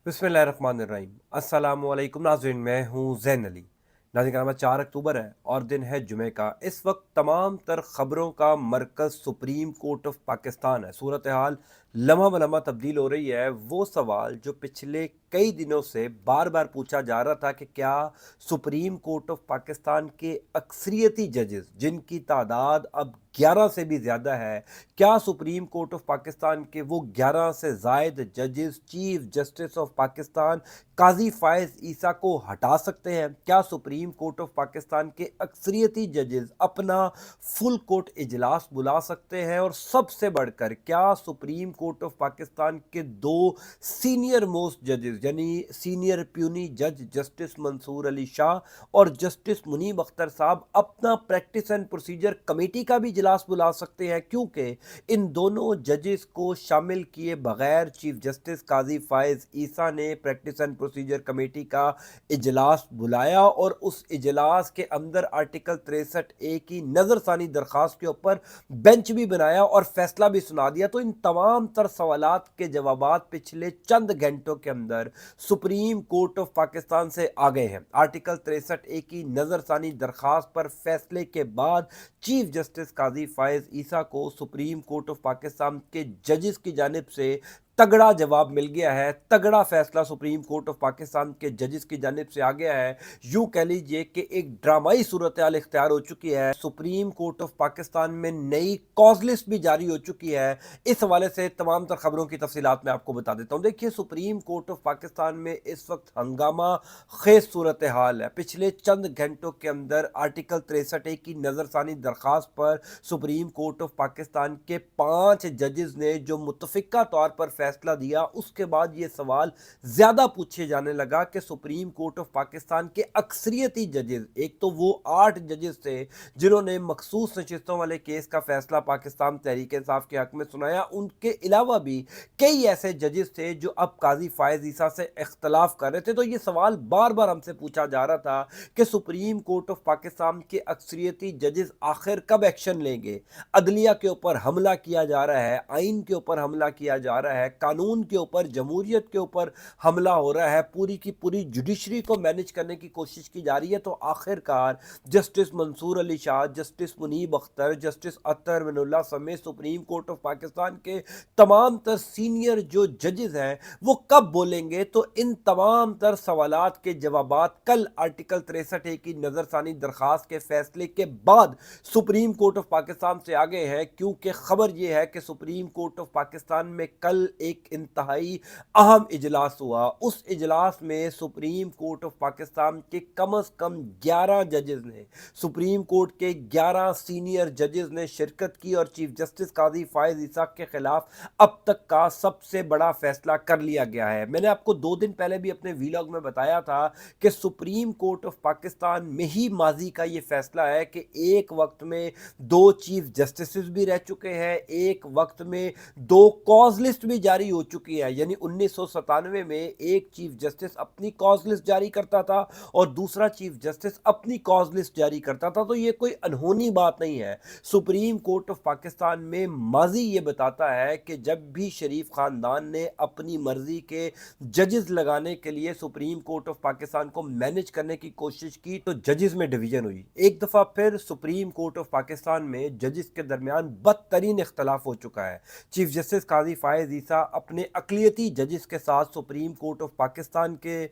बिस्मिल्लाहिर्रहमानिर्रहीम। अस्सलामुअलैकुम नाज़रीन, मैं हूँ ज़ैन अली। नाज़रीन कराम, 4 अक्टूबर है और दिन है जुमे का। इस वक्त तमाम तर ख़बरों का मरकज़ सुप्रीम कोर्ट ऑफ पाकिस्तान है। सूरत हाल लम्हा ब लम्हा तब्दील हो रही है। वो सवाल जो पिछले कई दिनों से बार बार पूछा जा रहा था कि क्या सुप्रीम कोर्ट ऑफ पाकिस्तान के अक्सरियती जजेस, जिनकी तादाद अब 11 से भी ज़्यादा है, क्या सुप्रीम कोर्ट ऑफ पाकिस्तान के वो 11 से ज़ायद जजेस चीफ जस्टिस ऑफ पाकिस्तान काजी फायज ईसा को हटा सकते हैं? क्या सुप्रीम कोर्ट ऑफ पाकिस्तान के अक्सरियती जजेस अपना फुल कोर्ट इजलास बुला सकते हैं? और सबसे बढ़कर क्या सुप्रीम कोर्ट ऑफ पाकिस्तान के दो सीनियर मोस्ट जजेस यानी सीनियर प्यूनी जज जस्टिस मंसूर अली शाह और जस्टिस मुनीब अख्तर साहब अपना प्रैक्टिस एंड प्रोसीजर कमेटी का भी इजलास बुला सकते हैं? क्योंकि इन दोनों जजेस को शामिल किए बगैर चीफ जस्टिस काजी फायज ईसा ने प्रैक्टिस एंड प्रोसीजर कमेटी का इजलास बुलाया और उस इजलास के अंदर आर्टिकल 63A की नज़रसानी दरख्वास्त के ऊपर बेंच भी बनाया और फैसला भी सुना दिया। तो इन तमाम तर सवालात के जवाबात पिछले चंद घंटों के अंदर सुप्रीम कोर्ट ऑफ पाकिस्तान से आ गए हैं। आर्टिकल 63A की नज़रसानी दरख्वास्त पर फैसले के बाद चीफ जस्टिस काजी फायज ईसा को सुप्रीम कोर्ट ऑफ पाकिस्तान के जजेस की जानिब से तगड़ा जवाब मिल गया है। तगड़ा फैसला सुप्रीम कोर्ट ऑफ पाकिस्तान के जजेस की जानिब से आ गया है। यूं कह लीजिए कि एक ड्रामाई सूरत हाल इख्तियार हो चुकी है। सुप्रीम कोर्ट ऑफ पाकिस्तान में नई कॉज लिस्ट भी जारी हो चुकी है। इस हवाले से तमाम तर खबरों की तफसीलात मैं आपको बता देता हूं। देखिए, सुप्रीम कोर्ट ऑफ पाकिस्तान में इस वक्त हंगामा खेज सूरत हाल है। पिछले चंद घंटों के अंदर आर्टिकल 63A की नज़रसानी दरख्वास्त पर सुप्रीम कोर्ट ऑफ पाकिस्तान के 5 जजेस ने जो मुतफिका तौर पर फैसला दिया, उसके बाद ये सवाल ज़्यादा पूछे जाने लगा कि सुप्रीम कोर्ट ऑफ पाकिस्तान के अक्सरियती जजेस, एक तो वो 8 जजेस थे जिन्होंने मखसूस नशिस्तों वाले केस का फैसला पाकिस्तान तहरीक इंसाफ के हक में सुनाया, उनके अलावा भी कई ऐसे जजेस थे जो अब काजी फायज ईसा से इख्तलाफ कर रहे थे। तो ये सवाल बार बार हमसे पूछा जा रहा था कि सुप्रीम कोर्ट ऑफ पाकिस्तान के अक्सरियती जजेस आखिर कब एक्शन लेंगे। अदलिया के ऊपर हमला किया जा रहा है, आइन के ऊपर हमला किया जा रहा है, कानून के ऊपर, जमहूरियत के ऊपर हमला हो रहा है, पूरी की पूरी जुडिशरी को मैनेज करने की कोशिश की जा रही है। तो आखिरकार justice Mansoor Ali Shah, justice Munib Akhtar, justice Athar Minallah समेत सुप्रीम कोर्ट ऑफ पाकिस्तान के तमाम तर सीनियर जो जजेस हैं वो कब बोलेंगे? तो इन तमाम तर सवालात के जवाबात कल आर्टिकल 63A की नज़रसानी दरख्वास्त के फैसले के बाद सुप्रीम कोर्ट ऑफ पाकिस्तान से आ गए हैं। क्योंकि खबर यह है कि सुप्रीम कोर्ट ऑफ पाकिस्तान में कल एक इंतहाई अहम इजलास हुआ। उस इजलास में सुप्रीम कोर्ट ऑफ पाकिस्तान के कम अज कम 11 जजेस ने, सुप्रीम कोर्ट के 11 सीनियर जजेस ने शिरकत की और चीफ जस्टिस काजी फायज ईसा के खिलाफ अब तक का सबसे बड़ा फैसला कर लिया गया है। मैंने आपको 2 दिन पहले भी अपने वीलॉग में बताया था कि सुप्रीम कोर्ट ऑफ पाकिस्तान में ही माजी का ये फैसला है कि एक वक्त में 2 चीफ जस्टिस भी रह चुके हैं, एक वक्त में 2 कॉज लिस्ट भी जारी हो चुकी है। यानी 1997 में एक चीफ जस्टिस अपनी कॉज लिस्ट जारी करता था और दूसरा चीफ जस्टिस अपनी कॉज लिस्ट जारी करता था। तो ये कोई अनहोनी बात नहीं है। सुप्रीम कोर्ट ऑफ पाकिस्तान में माजी ये बताता है कि जब भी शरीफ खानदान ने अपनी मर्जी के जजेस लगाने के लिए सुप्रीम कोर्ट ऑफ पाकिस्तान को मैनेज करने की कोशिश की तो जजेस में डिवीजन हुई। एक दफा फिर सुप्रीम कोर्ट ऑफ पाकिस्तान में जजेस के दरमियान बदतरीन इख्तलाफ हो चुका है। चीफ जस्टिस काजी फायज ईसा अपने अकलियती जजेस के साथ सुप्रीम कोर्ट ऑफ पाकिस्तान के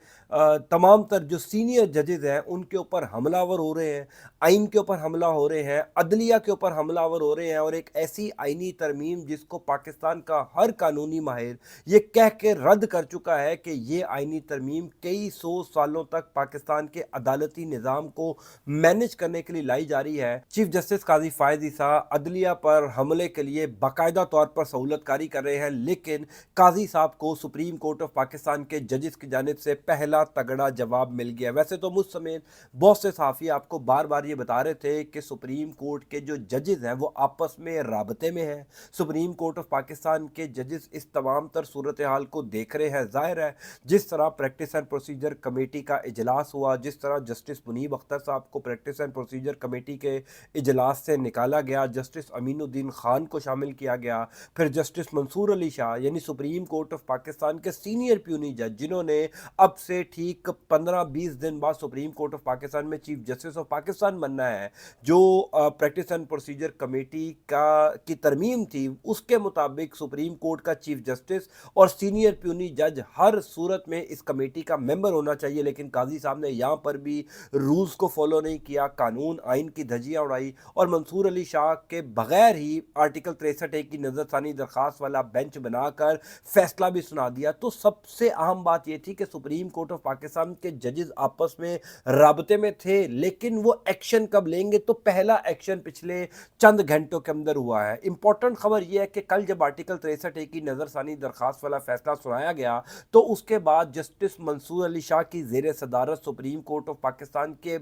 तमाम तर जो सीनियर जजेस हैं उनके ऊपर हमलावर हो रहे हैं, आइन के ऊपर हमला हो रहे हैं, अदलिया के ऊपर हमलावर हो रहे हैं और एक ऐसी आइनी तरमीम जिसको पाकिस्तान का हर कानूनी माहिर ये कह के रद्द कर चुका है कि ये आइनी तरमीम कई 100 सालों तक पाकिस्तान के अदालती निज़ाम को मैनेज करने के लिए लाई जा रही है। चीफ जस्टिस काजी फायज ईसा अदलिया पर हमले के लिए बाकायदा तौर पर सहूलतकारी कर रहे हैं, लेकिन काजी साहब को सुप्रीम कोर्ट ऑफ पाकिस्तान के जजेस की जानिब से पहला तगड़ा जवाब मिल गया। वैसे तो मुझ समेत बहुत से सहाफ़ी आपको बार बार ये बता रहे थे कि सुप्रीम कोर्ट के जो जजेस हैं वो आपस में राबते में हैं। सुप्रीम कोर्ट ऑफ पाकिस्तान के जजेस इस तमाम तर सूरत हाल को देख रहे हैं। जाहिर है जिस तरह प्रैक्टिस एंड प्रोसीजर कमेटी का इजलास हुआ, जिस तरह जस्टिस मुनीब अख्तर साहब को प्रैक्टिस एंड प्रोसीजर कमेटी के इजलास से निकाला गया, जस्टिस अमीनुद्दीन खान को शामिल किया गया, फिर जस्टिस मंसूर अली शाह यानी सुप्रीम कोर्ट ऑफ पाकिस्तान के सीनियर प्यूनी जज, जिन्होंने अब से ठीक 15-20 दिन बाद सुप्रीम कोर्ट ऑफ पाकिस्तान में चीफ जस्टिस ऑफ पाकिस्तान बनना है, जो प्रैक्टिस एंड प्रोसीजर कमेटी का की तरमीम थी, उसके मुताबिक सुप्रीम कोर्ट का चीफ जस्टिस और सीनियर प्यूनी जज हर सूरत में इस कमेटी का मेंबर होना चाहिए। लेकिन काजी साहब ने यहाँ पर भी रूल्स को फॉलो नहीं किया, कानून आइन की धज्जियाँ उड़ाई और मंसूर अली शाह के बगैर ही आर्टिकल 63 की नज़रसानी दरख्वास्त वाला बेंच बनाकर फैसला भी सुना दिया। तो सबसे अहम बात यह थी कि सुप्रीम कोर्ट ऑफ पाकिस्तान के जजेस आपस में राबते में थे, लेकिन वो एक्शन कब लेंगे, तो पहला एक्शन पिछले चंद घंटों के अंदर हुआ है। इंपॉर्टेंट खबर यह है कि कल जब आर्टिकल 63 की नज़रसानी दरख्वास्त वाला फैसला सुनाया गया, तो उसके बाद जस्टिस मंसूर अली शाह की ज़ेर सदारत सुप्रीम कोर्ट ऑफ पाकिस्तान के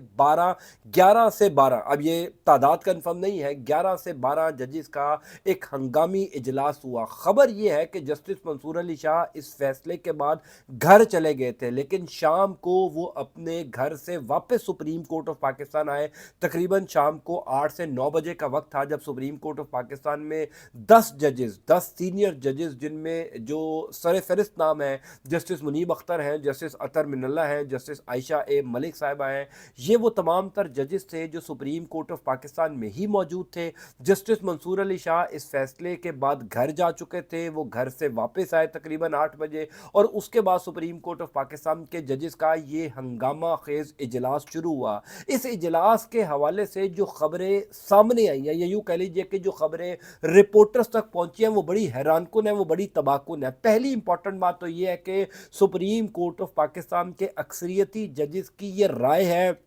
11 से 12, अब ये तादाद कन्फर्म नहीं है, 11 से 12 जजेस का एक हंगामी इजलास हुआ। खबर यह है कि जस्टिस मंसूर अली शाह इस फैसले के बाद घर चले गए थे, लेकिन शाम को वो अपने घर से वापस सुप्रीम कोर्ट ऑफ पाकिस्तान आए। तकरीबन शाम को 8 से 9 बजे का वक्त था, जब सुप्रीम कोर्ट ऑफ पाकिस्तान में 10 सीनियर जजेस, जिनमें जो सर फहरिस्त नाम है जस्टिस मुनीब अख्तर हैं, जस्टिस अतर मिनल्ला हैं, जस्टिस आयशा ए मलिक साहिबा हैं, ये वो तमाम तर जजेस थे जो सुप्रीम कोर्ट ऑफ पाकिस्तान में ही मौजूद थे। जस्टिस मंसूर अली शाह इस फैसले के बाद घर जा चुके थे, वो घर से वापस आए तकरीबन 8 बजे, और उसके बाद सुप्रीम कोर्ट ऑफ पाकिस्तान के जजेस का ये हंगामा खेज इजलास शुरू हुआ। इस इजलास के हवाले से जो खबरें सामने आई हैं, या यूँ कह लीजिए कि जो खबरें रिपोर्टर्स तक पहुंची हैं, वो बड़ी हैरानकुन है, वो बड़ी तबाहकुन है। पहली इंपॉर्टेंट बात तो ये है कि सुप्रीम कोर्ट ऑफ पाकिस्तान के अक्सरियती जजेस की ये राय है,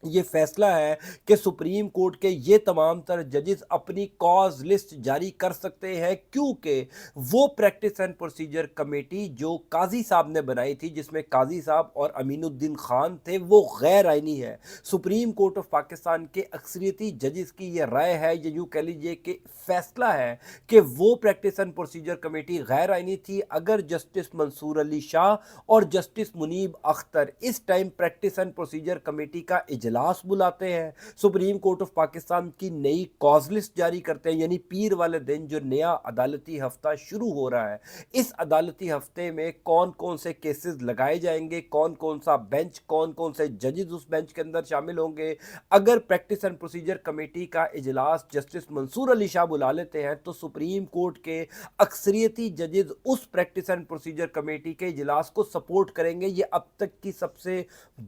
ये फैसला है कि सुप्रीम कोर्ट के ये तमाम तर जजेस अपनी कॉज लिस्ट जारी कर सकते हैं, क्योंकि वो प्रैक्टिस एंड प्रोसीजर कमेटी जो काजी साहब ने बनाई थी, जिसमें काजी साहब और अमीनुद्दीन खान थे, वो गैर आइनी है। सुप्रीम कोर्ट ऑफ पाकिस्तान के अक्सरियती जजेस की ये राय है, ये यूँ कह लीजिए कि फैसला है कि वो प्रैक्टिस एंड प्रोसीजर कमेटी गैर आइनी थी। अगर जस्टिस मंसूर अली शाह और जस्टिस मुनीब अख्तर इस time practice and procedure committee का इजलास बुलाते हैं, सुप्रीम कोर्ट ऑफ पाकिस्तान की नई कॉज लिस्ट जारी करते हैं, यानी पीर वाले दिन जो नया अदालती हफ्ता शुरू हो रहा है, इस अदालती हफ्ते में कौन कौन से केसेस लगाए जाएंगे, कौन कौन सा बेंच, कौन कौन से जजेस उस बेंच के अंदर शामिल होंगे। अगर प्रैक्टिस एंड प्रोसीजर कमेटी का इजलास जस्टिस मंसूर अली शाह बुला लेते हैं, तो सुप्रीम कोर्ट के अक्सरियती जजेस उस प्रैक्टिस एंड प्रोसीजर कमेटी के इजलास को सपोर्ट करेंगे। ये अब तक की सबसे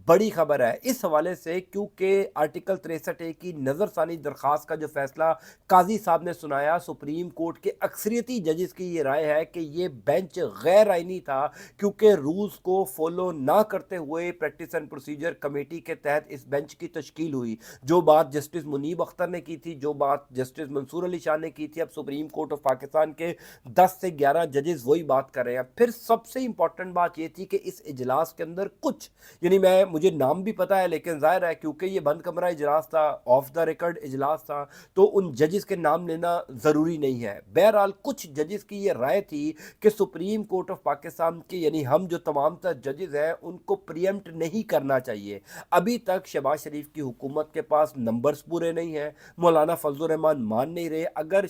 बड़ी खबर है इस हवाले से, क्योंकि आर्टिकल 63 की नज़रसानी दरख्वास्त का जो फैसला काजी साहब ने सुनाया, सुप्रीम कोर्ट के अक्सरियती जजेस की ये राय है कि ये बेंच गैर आइनी था, क्योंकि रूल्स को फॉलो ना करते हुए प्रैक्टिस एंड प्रोसीजर कमेटी के तहत इस बेंच की तश्कील हुई। जो बात जस्टिस मुनीब अख्तर ने की थी, जो बात जस्टिस मंसूर अली शाह ने की थी, अब सुप्रीम कोर्ट ऑफ पाकिस्तान के 10 से 11 जजेस वही बात कर रहे हैं। फिर सबसे इंपॉर्टेंट बात यह थी कि इस इजलास के अंदर कुछ, यानी मुझे नाम भी पता है, लेकिन जाहिर है क्योंकि ये बंद कमरा इजलास था, ऑफ द रिकॉर्ड इजलास था, तो उन जजेस के नाम लेना ज़रूरी नहीं है। बहरहाल कुछ जजेस की ये राय थी कि सुप्रीम कोर्ट ऑफ पाकिस्तान के, यानी हम जो तमाम तर जजेस हैं, उनको प्रीएम्प्ट नहीं करना चाहिए। अभी तक शहबाज शरीफ की हुकूमत के पास नंबर्स पूरे नहीं हैं, मौलाना फजल रहमान मान नहीं रहे। अगर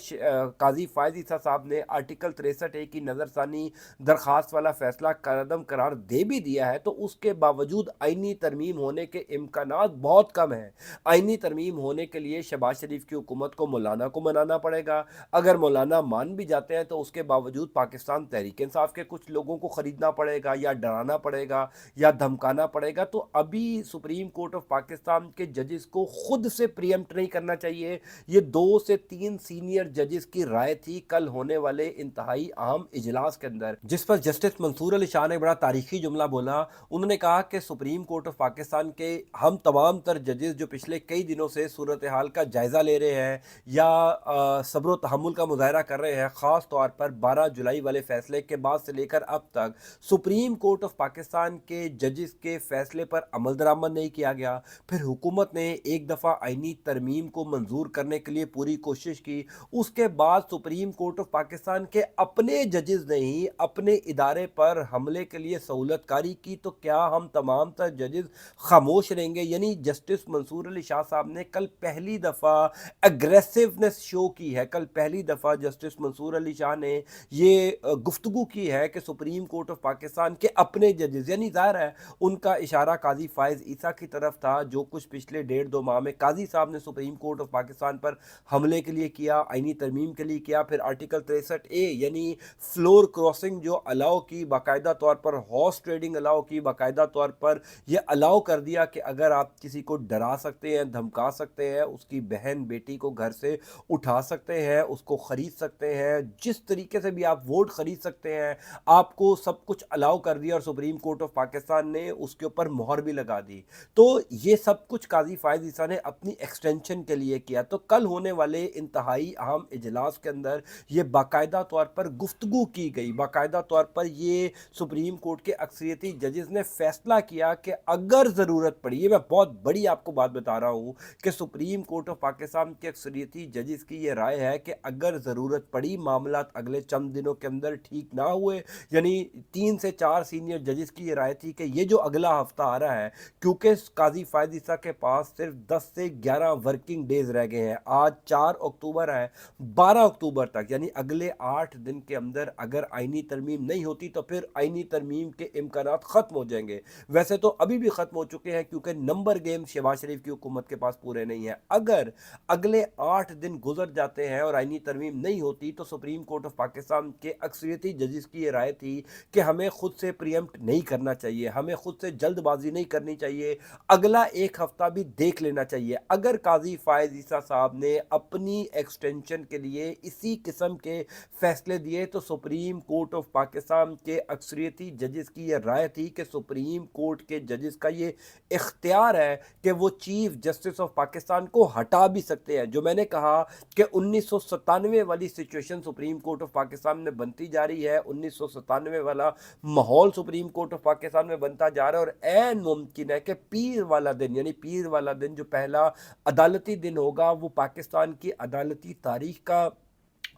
काजी फायज ईसा साहब ने आर्टिकल 63 की नज़रसानी दरख्वास्त वाला फैसला कदम करार दे भी दिया है, तो उसके बावजूद आइनी तरमीम होने के इम्कानात बहुत कम है। आइनी तरमीम होने के लिए शहबाज शरीफ की हुकूमत को मौलाना को मनाना पड़ेगा। अगर मौलाना मान भी जाते हैं, तो उसके बावजूद पाकिस्तान तहरीक इंसाफ के कुछ लोगों को ख़रीदना पड़ेगा, या डराना पड़ेगा, या धमकाना पड़ेगा। तो अभी सुप्रीम कोर्ट ऑफ पाकिस्तान के जजेस को खुद से प्रीएम्प्ट नहीं करना चाहिए। ये 2 से 3 सीनियर जजेस की राय थी कल होने वाले इंतहाई अहम इजलास के अंदर, जिस पर जस्टिस मंसूर अली शाह ने बड़ा तारीखी जुमला बोला। उन्होंने कहा कि सुप्रीम कोर्ट ऑफ पाकिस्तान के हम तमाम तर जजेस जो पिछले कई दिनों से सूरत हाल का जायज़ा ले रहे हैं, या सब्र तहम्मुल का मुजाहरा कर रहे हैं, ख़ास तौर पर 12 जुलाई वाले फैसले के बाद से लेकर अब तक सुप्रीम कोर्ट ऑफ पाकिस्तान के जजेस के फैसले पर अमल दरामद नहीं किया गया। फिर हुकूमत ने एक दफ़ा आइनी तरमीम को मंजूर करने के लिए पूरी कोशिश की, उसके बाद सुप्रीम कोर्ट ऑफ पाकिस्तान के अपने जजेस ने ही अपने इदारे पर हमले के लिए सहूलत कारी की। तो क्या हम तमाम तर जजेस खामोश रहेंगे? यानी जस्टिस मंसूर अली शाह साहब ने कल पहली दफ़ा एग्रेसिवनेस शो की है। कल पहली दफ़ा जस्टिस मंसूर अली शाह ने ये गुफ्तगू की है कि सुप्रीम कोर्ट ऑफ पाकिस्तान के अपने जजेस, यानी ज़ाहिर है उनका इशारा काजी फायज़ ईसा की तरफ था, जो कुछ पिछले 1.5-2 माह में काजी साहब ने सुप्रीम कोर्ट ऑफ पाकिस्तान पर हमले के लिए किया, आईनी तरमीम के लिए किया, फिर आर्टिकल 63A यानी फ्लोर क्रॉसिंग जो अलाउ की, बाकायदा तौर पर हॉर्स ट्रेडिंग अलाउ की, बाकायदा तौर पर यह अलाउ कर दिया कि अगर आप किसी को डरा सकते हैं, धमका सकते हैं, उसकी बहन बेटी को घर से उठा सकते हैं, उसको ख़रीद सकते हैं, जिस तरीके से भी आप वोट ख़रीद सकते हैं, आपको सब कुछ अलाउ कर दिया और सुप्रीम कोर्ट ऑफ पाकिस्तान ने उसके ऊपर मोहर भी लगा दी। तो ये सब कुछ काजी फायज़ ईसा ने अपनी एक्सटेंशन के लिए किया। तो कल होने वाले इंतहाई अहम इजलास के अंदर ये बाकायदा तौर पर गुफ्तगू की गई, बाकायदा तौर पर ये सुप्रीम कोर्ट के अक्सरियती जजेस ने फैसला किया कि अगर ज़रूरत पड़ी, ये मैं बहुत बड़ी आपको बात बता रहा हूँ कि सुप्रीम कोर्ट ऑफ पाकिस्तान के अक्सरियती जजेस की ये राय है कि अगर ज़रूरत पड़ी, मामला अगले चंद दिनों के अंदर ठीक ना हुए, यानी 3 से 4 सीनियर जजेस की ये राय थी कि ये जो अगला हफ्ता आ रहा है, क्योंकि काजी फायज़ ईसा के पास सिर्फ 10 से 11 वर्किंग डेज रह गए हैं, आज 4 अक्टूबर है, 12 अक्टूबर तक यानी अगले 8 दिन के अंदर अगर आईनी तरमीम नहीं होती तो फिर आईनी तरमीम के इम्कानात ख़त्म हो जाएंगे। वैसे तो अभी भी ख़त्म हो चुके हैं, क्योंकि नंबर गेम शहबाज शरीफ की हुकूमत के पास पूरे नहीं है। अगर अगले 8 दिन गुजर जाते हैं और आईनी तरमीम नहीं होती तो सुप्रीम कोर्ट ऑफ पाकिस्तान के अक्सरियती जजेस की ये राय थी कि हमें खुद से प्रीएम्प्ट नहीं करना चाहिए, हमें खुद से जल्दबाजी नहीं करनी चाहिए, अगला एक हफ्ता भी देख लेना चाहिए। अगर काजी फायज़ ईसा साहब ने अपनी एक्सटेंशन के लिए इसी किस्म के फैसले दिए तो सुप्रीम कोर्ट ऑफ पाकिस्तान के अक्सरियती जजेस की यह राय थी कि सुप्रीम कोर्ट के जजेस का ये इख्तियार है कि वो चीफ जस्टिस ऑफ पाकिस्तान को हटा भी सकते हैं। जो मैंने कहा कि 1997 वाली situation supreme court of Pakistan में बनती जा रही है, 1997 वाला माहौल सुप्रीम कोर्ट ऑफ पाकिस्तान में बनता जा रहा है, और ऐन मुमकिन है कि पीर वाला दिन, यानी पीर वाला दिन जो पहला अदालती दिन होगा, वो पाकिस्तान की अदालती तारीख का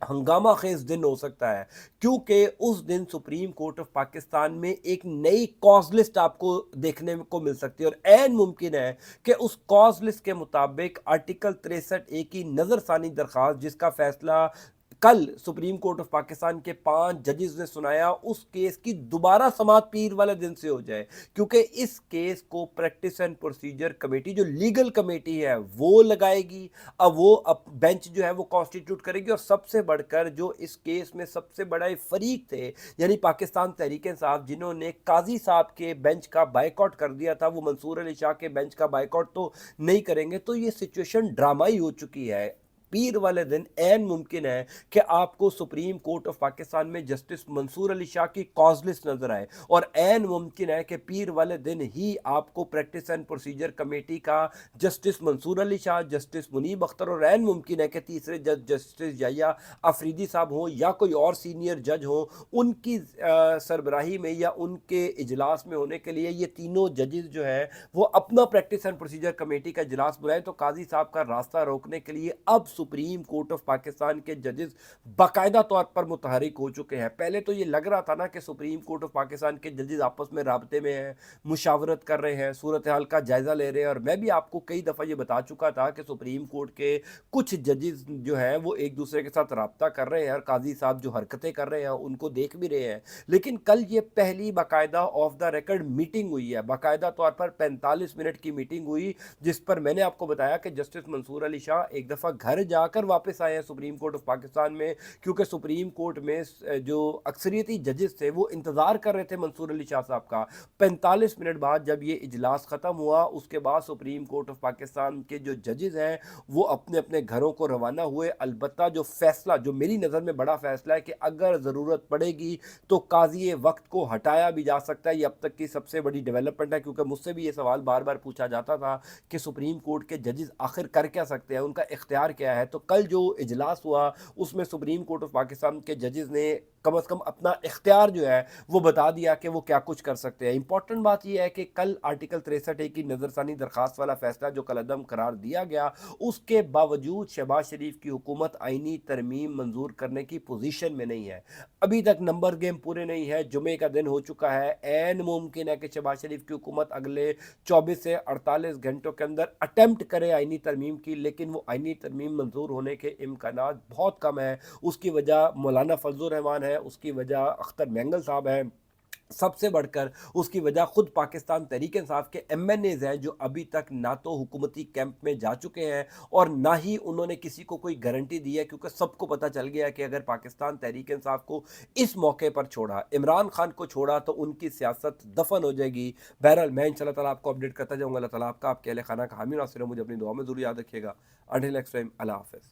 हंगामा खेज दिन हो सकता है, क्योंकि उस दिन सुप्रीम कोर्ट ऑफ पाकिस्तान में एक नई कॉज लिस्ट आपको देखने को मिल सकती है, और ऐन मुमकिन है कि उस कॉज लिस्ट के मुताबिक आर्टिकल 63A की नज़रसानी दरख्वास्त, जिसका फैसला कल सुप्रीम कोर्ट ऑफ पाकिस्तान के 5 जजेस ने सुनाया, उस केस की दोबारा समाअत पीर वाले दिन से हो जाए, क्योंकि इस केस को प्रैक्टिस एंड प्रोसीजर कमेटी, जो लीगल कमेटी है, वो लगाएगी। अब वो बेंच जो है वो कॉन्स्टिट्यूट करेगी, और सबसे बढ़कर जो इस केस में सबसे बड़ा फरीक थे, यानी पाकिस्तान तहरीक इंसाफ, जिन्होंने काजी साहब के बेंच का बाइकआउट कर दिया था, वो मंसूर अली शाह के बेंच का बाइकआउट तो नहीं करेंगे। तो ये सिचुएशन ड्रामाई हो चुकी है। पीर वाले दिन ऐन मुमकिन है कि आपको सुप्रीम कोर्ट ऑफ पाकिस्तान में जस्टिस मंसूर अली शाह की कॉज लिस्ट नजर आए, और ऐन मुमकिन है कि पीर वाले दिन ही आपको प्रैक्टिस एंड प्रोसीजर कमेटी का जस्टिस मंसूर अली शाह, जस्टिस मुनीब अख्तर, और ऐन मुमकिन है कि तीसरे जज जस्टिस याया अफरीदी साहब हों या कोई और सीनियर जज हों, उनकी सरबराही में या उनके इजलास में होने के लिए ये तीनों जजेस जो है वो अपना प्रैक्टिस एंड प्रोसीजर कमेटी का इजलास बुलाए। तो काजी साहब का रास्ता रोकने के लिए अब सुप्रीम कोर्ट ऑफ पाकिस्तान के जजेस बाकायदा तौर पर मुतहरिक हो चुके हैं। पहले तो ये लग रहा था ना कि सुप्रीम कोर्ट ऑफ पाकिस्तान के जजेस आपस में राबते में हैं, मुशावरत कर रहे हैं, सूरत हाल का जायजा ले रहे हैं, और मैं भी आपको कई दफ़ा ये बता चुका था कि सुप्रीम कोर्ट के कुछ जजेस जो हैं वो एक दूसरे के साथ राब्ता कर रहे हैं, और काजी साहब जो हरकतें कर रहे हैं उनको देख भी रहे हैं। लेकिन कल ये पहली बाकायदा ऑफ द रिकॉर्ड मीटिंग हुई है, बाकायदा तौर पर 45 मिनट की मीटिंग हुई, जिस पर मैंने आपको बताया कि जस्टिस मंसूर अली शाह एक दफ़ा घर जाकर वापस आए हैं सुप्रीम कोर्ट ऑफ पाकिस्तान में, क्योंकि सुप्रीम कोर्ट में जो अक्सरियती जजेस थे वो इंतज़ार कर रहे थे मंसूर अली शाह साहब का। 45 मिनट बाद जब ये इजलास ख़त्म हुआ, उसके बाद सुप्रीम कोर्ट ऑफ पाकिस्तान के जो जजेस हैं वो अपने अपने घरों को रवाना हुए। अलबत्ता जो फैसला, जो मेरी नज़र में बड़ा फैसला है कि अगर ज़रूरत पड़ेगी तो काजी वक्त को हटाया भी जा सकता है, ये अब तक की सबसे बड़ी डेवलपमेंट है, क्योंकि मुझसे भी ये सवाल बार बार पूछा जाता था कि सुप्रीम कोर्ट के जजेस आखिर कर क्या सकते हैं, उनका इख्तियार क्या है। तो कल जो इजलास हुआ उसमें सुप्रीम कोर्ट ऑफ पाकिस्तान के जजेस ने کم از کم اپنا اختیار جو ہے وہ بتا دیا کہ وہ کیا کچھ کر سکتے ہیں۔ امپورٹنٹ بات یہ ہے کہ کل آرٹیکل 63 کی نظر ثانی درخواست والا فیصلہ جو کل عدم قرار دیا گیا، اس کے باوجود شہباز شریف کی حکومت آئینی ترمیم منظور کرنے کی پوزیشن میں نہیں ہے۔ ابھی تک نمبر گیم پورے نہیں ہے، جمعے کا دن ہو چکا ہے، عین ممکن ہے کہ شہباز شریف کی حکومت اگلے 24 سے 48 گھنٹوں کے اندر اٹیمپٹ کرے آئینی ترمیم کی، لیکن وہ آئینی ترمیم منظور ہونے کے امکانات بہت کم ہیں۔ اس کی وجہ مولانا فضل الرحمان ہے، اس کی وجہ اختر مینگل صاحب ہے، سب سے بڑھ کر اس کی وجہ خود پاکستان تحریک انصاف کے ایم این ایز ہیں جو ابھی تک نہ تو حکومتی کیمپ میں جا چکے ہیں اور نہ ہی انہوں نے کسی کو کوئی گارنٹی دی ہے، کیونکہ سب کو پتہ چل گیا ہے کہ اگر پاکستان تحریک انصاف کو اس موقع پر چھوڑا، عمران خان کو چھوڑا، تو ان کی سیاست دفن ہو جائے گی۔ بہرحال میں انشاءاللہ تعالیٰ آپ کو اپڈیٹ کرتا جاؤں گا۔ اللہ تعالیٰ آپ کا، آپ کے اہل خانہ کا حامی ناصر ہو۔ مجھے اپنی دعا میں ضرور یاد رکھیے گا۔ انٹل نیکسٹ ٹائم، اللہ حافظ۔